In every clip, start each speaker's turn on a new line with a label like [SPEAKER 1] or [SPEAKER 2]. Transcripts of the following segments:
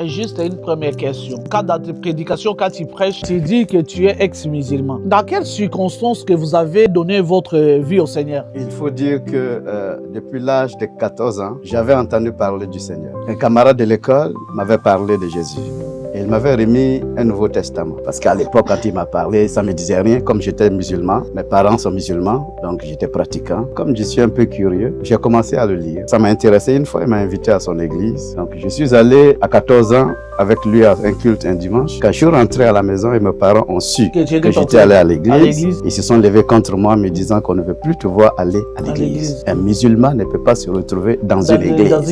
[SPEAKER 1] Juste une première question. Quand dans tes prédications, quand tu prêches, tu dis que tu es ex-musulman. Dans quelles circonstances que vous avez donné votre vie au Seigneur?
[SPEAKER 2] Il faut dire que depuis l'âge de 14 ans, j'avais entendu parler du Seigneur. Un camarade de l'école m'avait parlé de Jésus. Et il m'avait remis un Nouveau Testament. Parce qu'à l'époque, quand il m'a parlé, ça ne me disait rien. Comme j'étais musulman, mes parents sont musulmans, donc j'étais pratiquant. Comme je suis un peu curieux, j'ai commencé à le lire. Ça m'a intéressé. Une fois, il m'a invité à son église. Donc je suis allé à 14 ans avec lui à un culte un dimanche. Quand je suis rentré à la maison et mes parents ont su que j'étais allé à l'église, ils se sont levés contre moi me disant qu'on ne veut plus te voir aller à l'église. Un musulman ne peut pas se retrouver dans une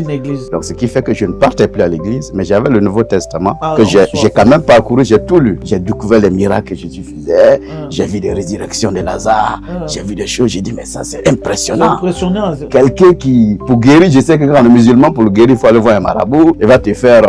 [SPEAKER 2] église. Donc ce qui fait que je ne partais plus à l'église, mais j'avais le Nouveau Testament que j'ai quand même parcouru, j'ai tout lu. J'ai découvert les miracles que Jésus faisait, j'ai vu des résurrections de Lazare, j'ai vu des choses, j'ai dit mais ça c'est impressionnant. Quelqu'un qui, pour guérir, je sais que quand on est musulman, pour le guérir, il faut aller voir un marabout, il va te faire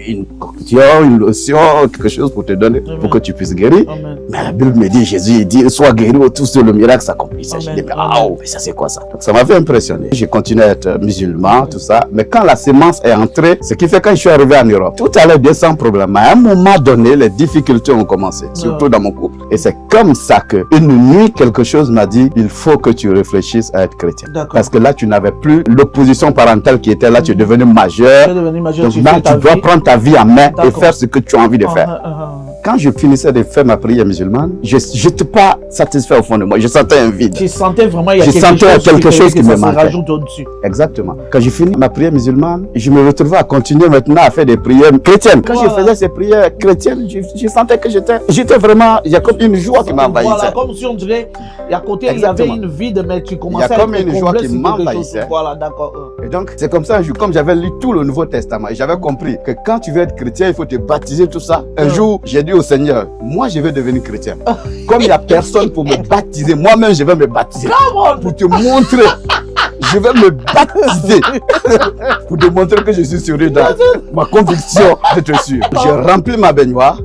[SPEAKER 2] une concoction, une lotion, quelque chose pour te donner, pour que tu puisses guérir. Mais la Bible me dit, Jésus il dit, sois guéri autour de le miracle s'accomplissait. J'ai dit, mais ça c'est quoi ça? Donc ça m'avait impressionné. J'ai continué à être musulman, tout ça. Mais quand la sémence est entrée, ce qui fait quand je suis arrivé en Europe, tout allait bien sans problème. Mais à un moment donné, les difficultés ont commencé, surtout dans mon couple. Et c'est comme ça que une nuit, quelque chose m'a dit, il faut que tu réfléchisses à être chrétien. Parce que là, tu n'avais plus l'opposition parentale qui était là, tu es devenu majeur. Donc là, tu dois prendre ta vie en main et faire ce que tu as envie de faire. Quand je finissais de faire ma prière musulmane, je n'étais pas satisfait au fond de moi. Je sentais un vide.
[SPEAKER 1] Tu sentais vraiment
[SPEAKER 2] qu'il y a quelque chose qui me manquait. Exactement. Quand j'ai fini ma prière musulmane, je me retrouvais à continuer maintenant à faire des prières chrétiennes. Quand je faisais ces prières chrétiennes, je sentais que j'étais vraiment, il y a comme une joie qui m'envahissait.
[SPEAKER 1] Voilà, comme si on dirait, à côté il y avait une vide, mais tu commençais à être
[SPEAKER 2] une joie qui m'envahissait.
[SPEAKER 1] Voilà, d'accord.
[SPEAKER 2] Et donc, c'est comme ça, comme j'avais lu tout le Nouveau Testament, et j'avais compris que quand tu veux être chrétien, il faut te baptiser, tout ça. Un jour, j'ai dit au Seigneur, moi je vais devenir chrétien. Comme il n'y a personne pour me baptiser, moi-même je vais me baptiser. Pour te montrer, je vais me baptiser. Pour te montrer que je suis sérieux dans ma conviction d'être sûr. J'ai rempli ma baignoire.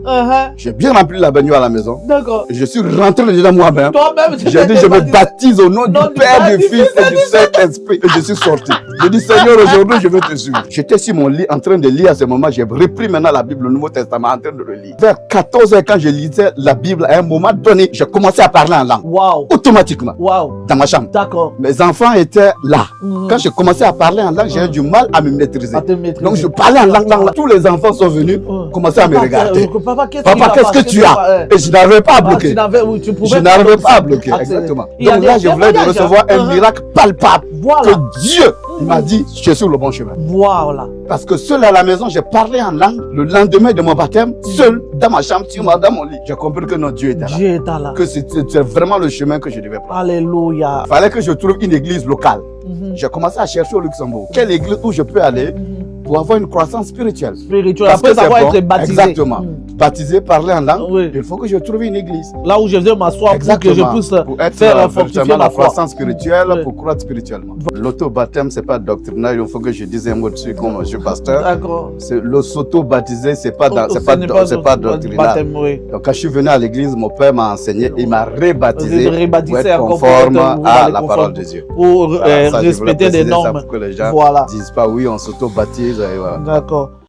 [SPEAKER 2] J'ai bien rempli la baignoire à la maison.
[SPEAKER 1] D'accord.
[SPEAKER 2] Je suis rentré dedans moi-même.
[SPEAKER 1] Toi-même,
[SPEAKER 2] j'ai dit, je me baptise au nom du Père, du Fils et du Saint-Esprit. Et je suis sorti. J'ai dit, Seigneur, aujourd'hui, je veux te suivre. J'étais sur mon lit en train de lire à ce moment. J'ai repris maintenant la Bible, le Nouveau Testament, en train de le lire. Vers 14 h, quand je lisais la Bible, à un moment donné, j'ai commencé à parler en langue. Automatiquement. Dans ma chambre.
[SPEAKER 1] D'accord.
[SPEAKER 2] Mes enfants étaient là. Quand j'ai commencé à parler en langue, j'ai eu du mal à me maîtriser. Donc je parlais en langue. Tous les enfants sont venus, commencer à me regarder. Papa, qu'est-ce que tu as? Et je n'arrivais pas à bloquer. Je n'arrivais pas à bloquer, exactement. Donc là, je voulais recevoir un miracle palpable. Que Dieu m'a dit, je suis sur le bon chemin.
[SPEAKER 1] Voilà.
[SPEAKER 2] Parce que seul à la maison, j'ai parlé en langue. Le lendemain de mon baptême, seul, dans ma chambre, dans mon lit, j'ai compris que non, Dieu était là.
[SPEAKER 1] Dieu était là.
[SPEAKER 2] Que c'était vraiment le chemin que je devais prendre.
[SPEAKER 1] Alléluia.
[SPEAKER 2] Il fallait que je trouve une église locale. J'ai commencé à chercher au Luxembourg. Quelle église où je peux aller pour avoir une croissance spirituelle.
[SPEAKER 1] Après avoir été baptisé.
[SPEAKER 2] Exactement. Baptisé, parler en langue, il faut que je trouve une église.
[SPEAKER 1] Là où je vais m'asseoir pour que je puisse faire fortifier
[SPEAKER 2] la croissance spirituelle, pour croître spirituellement. L'auto-baptême, ce n'est pas doctrinal, il faut que je dise un mot dessus comme je suis pasteur.
[SPEAKER 1] D'accord.
[SPEAKER 2] Le s'auto-baptiser, ce n'est pas doctrinal. Donc quand je suis venu à l'église, mon père m'a enseigné, il m'a rebaptisé pour être conforme à la parole de Dieu.
[SPEAKER 1] Pour respecter des normes.
[SPEAKER 2] Pour que les gens ne disent pas oui, on s'auto-baptise.
[SPEAKER 1] D'accord.